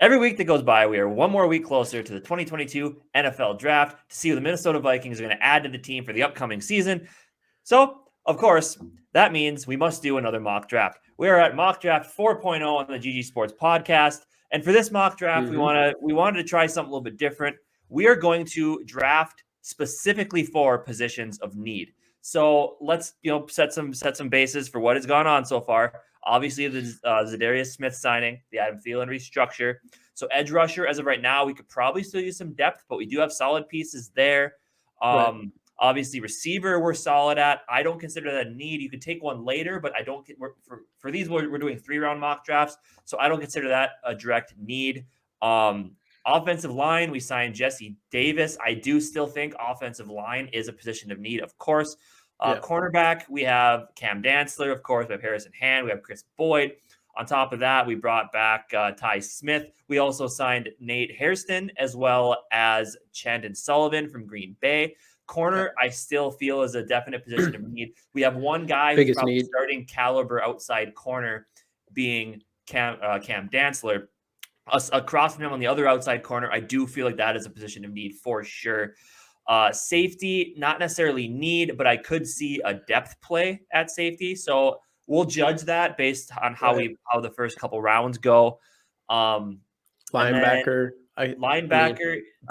every week that goes by, we are one more week closer to the 2022 NFL Draft to see who the Minnesota Vikings are going to add to the team for the upcoming season. So, of course, that means we must do another mock draft. We are at Mock Draft 4.0 on the GG Sports podcast. And for this mock draft, we wanted to try something a little bit different. We are going to draft specifically for positions of need. So let's set some bases for what has gone on so far. Obviously, the Zadarius Smith signing, the Adam Thielen restructure. So edge rusher, as of right now, we could probably still use some depth, but we do have solid pieces there. Right. Obviously, receiver we're solid at. I don't consider that a need. You could take one later, but I don't get for these. We're doing 3-round mock drafts, so I don't consider that a direct need. Offensive line, we signed Jesse Davis. I do still think offensive line is a position of need, of course. Cornerback, we have Cam Dantzler, of course. We have Harrison Hand. We have Chris Boyd. On top of that, we brought back Ty Smith. We also signed Nate Hairston as well as Chandon Sullivan from Green Bay. Corner, I still feel is a definite position of need. We have one guy who's probably starting caliber outside corner, being Cam Dantzler. Across from him on the other outside corner, I do feel like that is a position of need for sure. Safety, not necessarily need, but I could see a depth play at safety. So we'll judge that based on how the first couple rounds go. Linebacker. I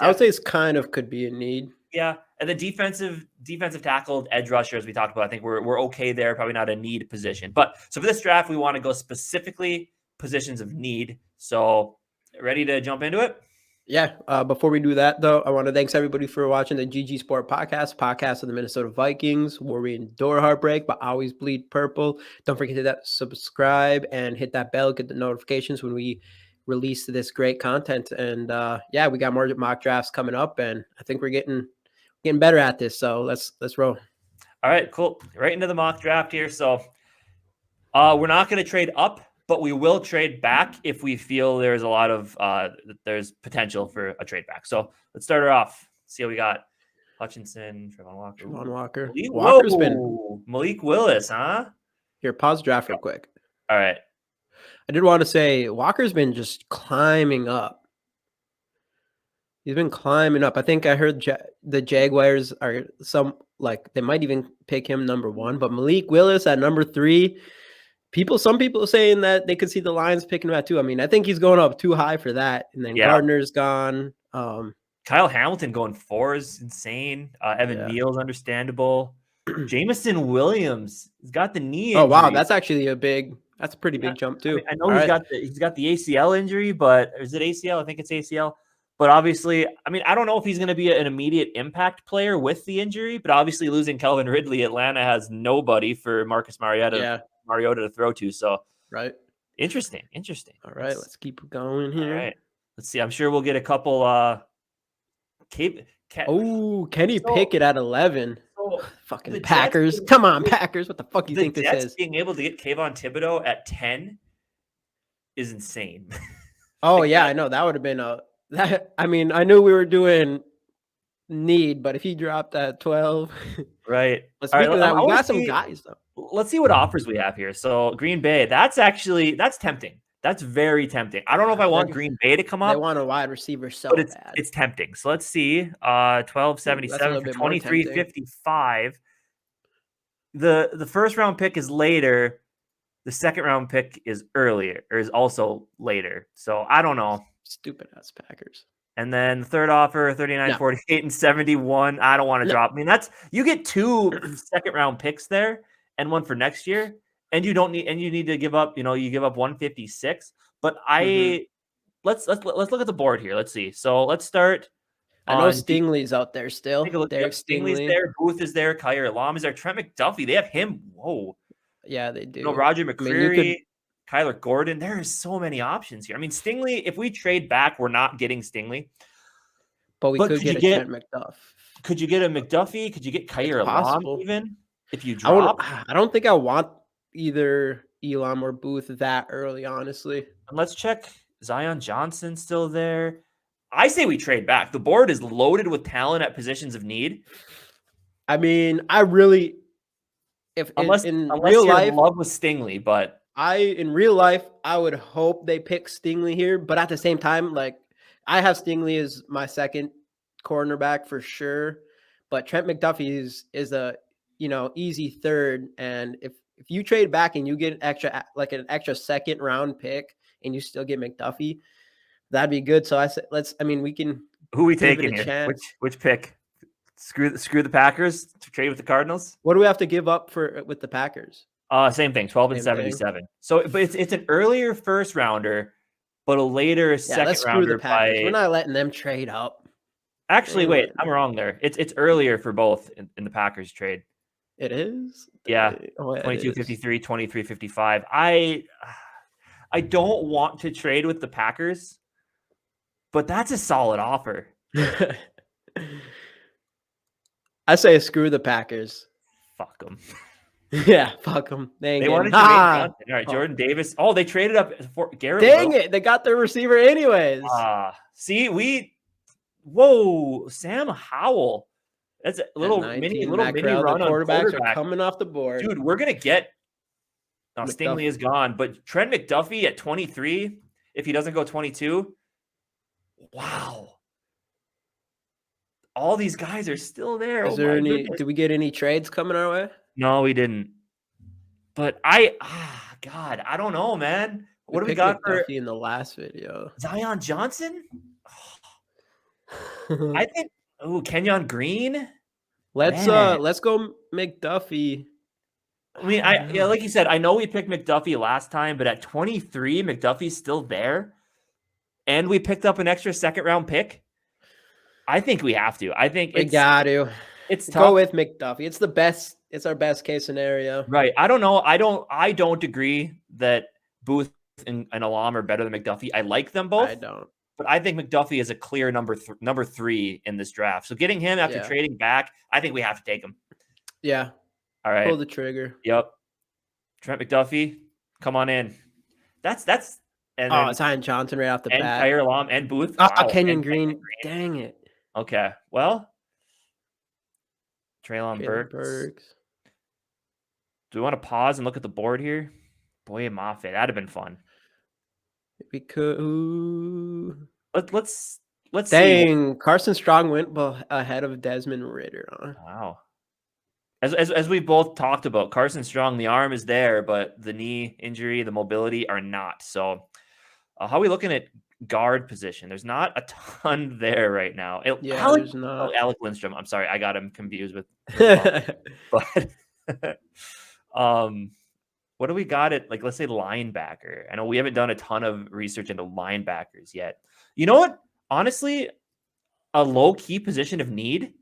would say it's kind of could be a need. Yeah, and the defensive tackle, edge rusher, as we talked about, I think we're okay there. Probably not a need position, but so for this draft, we want to go specifically positions of need. So, ready to jump into it? Yeah. Before we do that, though, I want to thanks everybody for watching the GG Sport podcast of the Minnesota Vikings, where we endure heartbreak but always bleed purple. Don't forget to subscribe and hit that bell, get the notifications when we release this great content. And we got more mock drafts coming up, and I think we're getting better at this. So let's roll. All right, cool. Right into the mock draft here. So we're not going to trade up, but we will trade back if we feel there's a lot of there's potential for a trade back. So let's start her off. See how we got. Hutchinson, Trevon Walker. Walker's been Malik Willis, huh? Here, pause draft real quick. All right. I did want to say Walker's been just climbing up. He's been climbing up. I think I heard the Jaguars are they might even pick him number 1, but Malik Willis at number 3. Some people are saying that they could see the Lions picking him at 2. I mean, I think he's going up too high for that. And then Gardner's gone. Kyle Hamilton going 4 is insane. Evan Neal's understandable. Jameson Williams has got the knee injury. Oh wow, that's actually a pretty big jump too. I know he's got the ACL injury, but is it ACL? I think it's ACL. But obviously, I mean, I don't know if he's going to be an immediate impact player with the injury, but obviously losing Calvin Ridley, Atlanta has nobody for Marcus Mariota to throw to. So right. Interesting. All right, let's keep going here. All right. Let's see. I'm sure we'll get a couple Kenny Pickett at 11. Fucking Packers. Jets, come on, Packers. What the fuck do you think this Jets is? Being able to get Kayvon Thibodeau at 10 is insane. Oh, yeah, I know. That would have been I knew we were doing need, but if he dropped at 12. Right. Speaking of that, we got some guys, though. Let's see what offers we have here. So, Green Bay, that's tempting. That's very tempting. I don't know if I want Green Bay to come up. They want a wide receiver bad. Bad. It's tempting. So let's see. 1277 for 2355. The first round pick is later. The second round pick is earlier, or is also later. So I don't know. Stupid ass Packers. And then the third offer, 39, 48, and 71. I don't want to drop. I mean, you get 2 second round picks there and one for next year. And you need to give up, you give up 156. But let's look at the board here. Let's see. So let's start. I know Stingley's out there still. Take a look. Stingley's there. Booth is there. Kyer Lam is there. Trent McDuffie. They have him. Whoa. Yeah, they do. Roger McCreary, Kyler Gordon. There are so many options here. I mean, Stingley, if we trade back, we're not getting Stingley. But could get Trent McDuff. Could you get a McDuffie? Could you get Kyer Lam even? If you drop? I don't think I want either Elam or Booth that early, honestly. And let's check. Zion Johnson still there. I say we trade back. The board is loaded with talent at positions of need. I mean, I really, unless in real real you're life, in love with Stingley, but in real life, I would hope they pick Stingley here, but at the same time, like I have Stingley as my second cornerback for sure. But Trent McDuffie is a easy third. And if you trade back and you get an extra second round pick and you still get McDuffie, that'd be good. So I said we can Who we give it taking a here? chance. Which pick? Screw the Packers to trade with the Cardinals? What do we have to give up with the Packers? Same thing, 12 and Same 77. So, but it's an earlier first rounder, but a later second let's screw rounder the Packers. by. We're not letting them trade up. Actually, wait, I'm wrong there. It's earlier for both in the Packers trade. It is? Yeah. Oh, 22-53, 23-55. I don't want to trade with the Packers, but that's a solid offer. I say screw the Packers. Fuck them. Yeah, fuck them. They wanted Jermaine Johnson. All right, Jordan Davis. Oh, they traded up for Garrett. Dang it. They got their receiver anyways. See, whoa, Sam Howell. That's a little mini run on quarterbacks are coming off the board. Dude, we're going to get Stingley is gone, but Trent McDuffie at 23, if he doesn't go 22, wow. All these guys are still there. Did we get any trades coming our way? No, we didn't. But I don't know, man. What do we got for in the last video? Zion Johnson? I think Kenyon Green. Let's go McDuffie. I mean, like you said, I know we picked McDuffie last time, but at 23, McDuffie's still there. And we picked up an extra second round pick. I think we have to. I think we got to. It's tough. Go with McDuffie. It's the best. It's our best case scenario. Right. I don't know. I don't agree that Booth and Alam are better than McDuffie. I like them both. I don't. But I think McDuffie is a clear number 3 in this draft. So getting him after trading back, I think we have to take him. Yeah. All right. Pull the trigger. Yep. Trent McDuffie, come on in. That's and Zion Johnson right off the bat. And Tyler Alam and Booth. Wow. Kenyon Green. Dang it. Okay. Well, Treylon Burks. Do we want to pause and look at the board here? Boye Mafe. That'd have been fun. We could. Let's see. Carson Strong went ahead of Desmond Ridder. Wow. As we both talked about, Carson Strong, the arm is there, but the knee injury, the mobility are not. So how are we looking at guard position? There's not a ton there right now. There's not. Alec Lindstrom. I'm sorry, I got him confused with. But what do we got at, like, let's say linebacker? I know we haven't done a ton of research into linebackers yet. You know what? Honestly, a low key position of need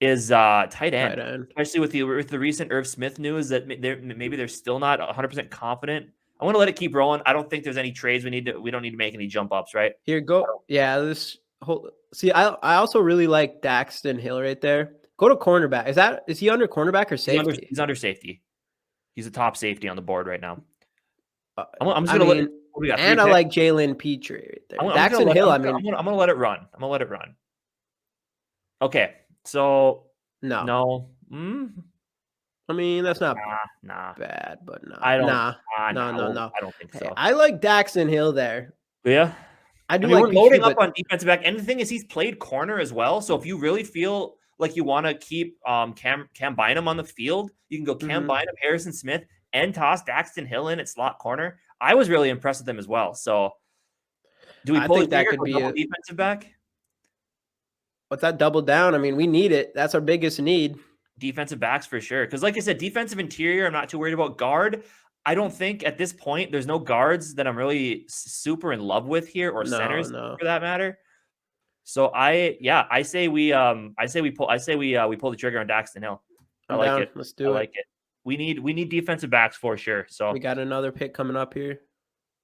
is tight end. Especially with the recent Irv Smith news that maybe they're still not 100% confident. I want to let it keep rolling. I don't think there's any trades we don't need to make any jump ups, right? Here, go. Yeah, I also really like Daxton Hill right there. Go to cornerback. Is he under cornerback or safety? He's under safety. He's a top safety on the board right now. I'm just gonna I like Jalen Petrie right there. Daxton Hill. I'm gonna let it run. Okay, so no. I mean, that's not bad, but no. I don't think so. I like Daxton Hill there. Yeah. We're loading up on defensive back. And the thing is, he's played corner as well. So if you really feel like you want to keep Cam Bynum on the field, you can go Cam Bynum, Harrison Smith, and toss Daxton Hill in at slot corner. I was really impressed with them as well. So do we pull that could be a defensive back? What's that double down? I mean, we need it. That's our biggest need. Defensive backs for sure. Because like I said, defensive interior, I'm not too worried about. Guard, I don't think at this point there's no guards that I'm really super in love with here, or centers for that matter. So I say we pull the trigger on Daxton Hill. I like it. Let's do it. I like it. We need defensive backs for sure. So we got another pick coming up here.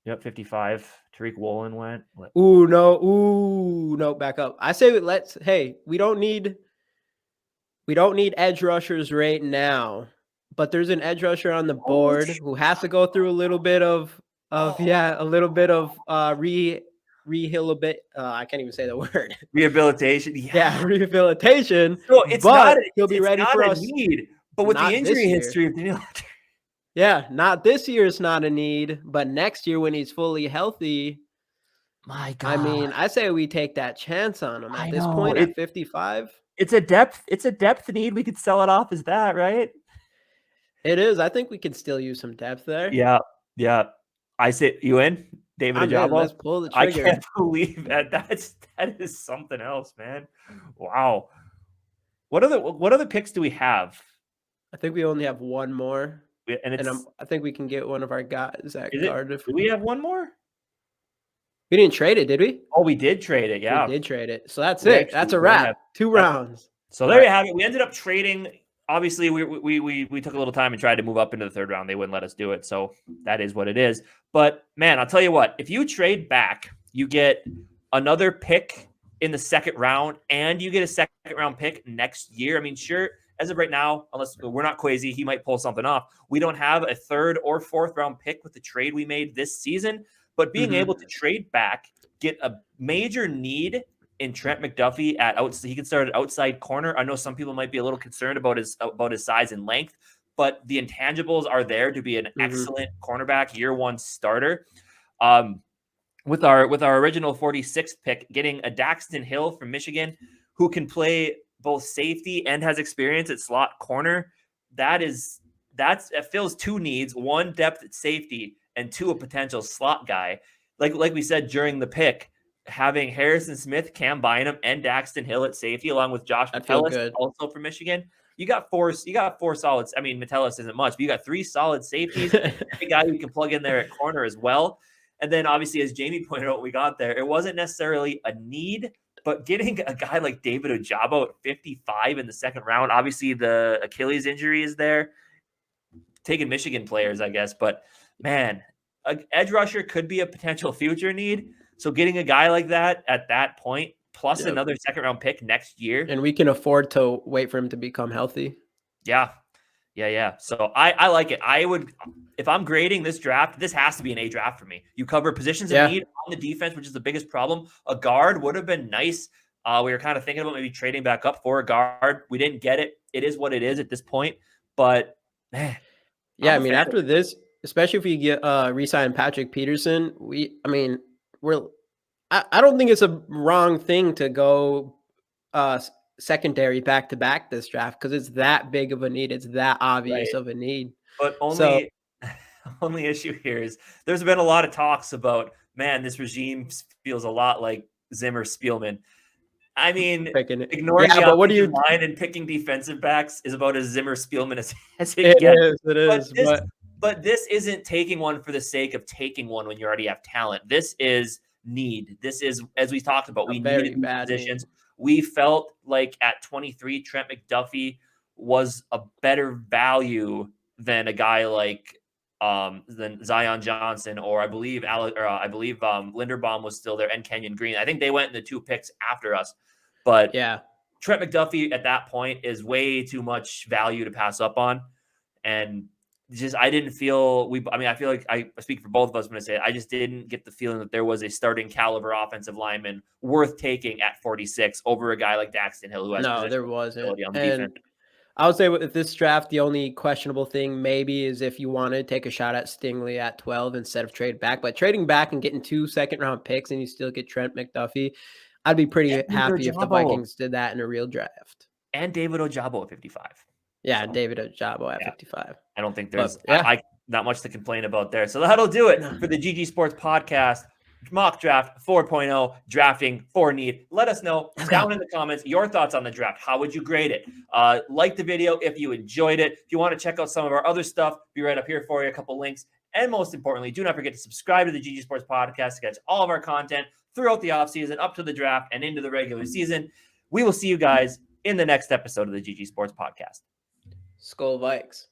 Yep, 55. Tariq Woolen went. Ooh, no, back up. I say we don't need edge rushers right now, but there's an edge rusher on the board who has to go through a little bit of I can't even say the word. Rehabilitation. Yeah, rehabilitation. So he'll be ready for us. But with the injury history of Daniel, Yeah, not this year is not a need, but next year when he's fully healthy, My I God, mean, I say we take that chance on him at I this know point at 55. it's a depth need. We could sell it off as that, right? It is. I think we can still use some depth there. Yeah, yeah. I say you in, David I'm in. Ajabo. Let's pull the I trigger. can't believe that. That is something else, man. Wow. What other picks do we have? I think we only have one more, And and it's I think we can get one of our guys at is it? guard if Do we have one more? we didn't trade it, did we? Oh, we did trade it. We Yeah, did trade it. So that's we it. That's actually a don't wrap. have 2 that. rounds. So there you have it. We ended up trading. Obviously, we took a little time and tried to move up into the third round. They wouldn't let us do it. So that is what it is. But man, I'll tell you what, if you trade back, you get another pick in the second round and you get a second round pick next year. I mean, sure, as of right now, unless we're not crazy, he might pull something off. We don't have a third or fourth round pick with the trade we made this season, but being able to trade back, get a major need in Trent McDuffie at outside, he can start at outside corner. I know some people might be a little concerned about his size and length, but the intangibles are there to be an excellent cornerback, year one starter. With our original 46th pick, getting a Daxton Hill from Michigan, who can play both safety and has experience at slot corner. That fills 2 needs: 1, depth at safety, and 2, a potential slot guy. Like we said during the pick, having Harrison Smith, Cam Bynum, and Daxton Hill at safety, along with Josh Metellus, also from Michigan. You got 4 solids. I mean, Metellus isn't much, but you got 3 solid safeties. A guy who can plug in there at corner as well. And then obviously, as Jamie pointed out, we got there. It wasn't necessarily a need, but getting a guy like David Ojabo at 55 in the second round, obviously the Achilles injury is there. Taking Michigan players, I guess. But man, an edge rusher could be a potential future need. So getting a guy like that at that point, plus another second round pick next year. And we can afford to wait for him to become healthy. Yeah. So I like it. I would, if I'm grading this draft, this has to be an A draft for me. You cover positions of need on the defense, which is the biggest problem. A guard would have been nice. We were kind of thinking about maybe trading back up for a guard. We didn't get it. It is what it is at this point. But man, yeah, I mean, after this, especially if we get re-sign Patrick Peterson, I don't think it's a wrong thing to go secondary back to back this draft because it's that big of a need. It's that obvious of a need. But only issue here is there's been a lot of talks about, man, this regime feels a lot like Zimmer Spielman. I mean, ignoring the offensive line and picking defensive backs is about as Zimmer Spielman as it gets. It is. But this isn't taking one for the sake of taking one when you already have talent. This is need. This is, as we talked about, we needed these positions. We felt like at 23, Trent McDuffie was a better value than a guy like than Zion Johnson, or I believe Linderbaum was still there, and Kenyon Green. I think they went in the 2 picks after us. But yeah, Trent McDuffie at that point is way too much value to pass up on. And just, I didn't feel I feel like I speak for both of us when I say it. I just didn't get the feeling that there was a starting caliber offensive lineman worth taking at 46 over a guy like Daxton Hill, who has there wasn't. On the defense. I would say with this draft, the only questionable thing maybe is if you want to take a shot at Stingley at 12 instead of trade back. But trading back and getting 2 second-round picks and you still get Trent McDuffie, I'd be pretty happy if the Vikings did that in a real draft. And David Ojabo at 55. Yeah, so, David Ojabo at 55. I don't think there's not much to complain about there. So that'll do it for the GG Sports Podcast. Mock Draft 4.0, drafting for need. Let us know down in the comments your thoughts on the draft. How would you grade it? Like the video if you enjoyed it. If you want to check out some of our other stuff, be right up here for you, a couple links. And most importantly, do not forget to subscribe to the GG Sports Podcast to catch all of our content throughout the offseason, up to the draft, and into the regular season. We will see you guys in the next episode of the GG Sports Podcast. SKOL Vikes.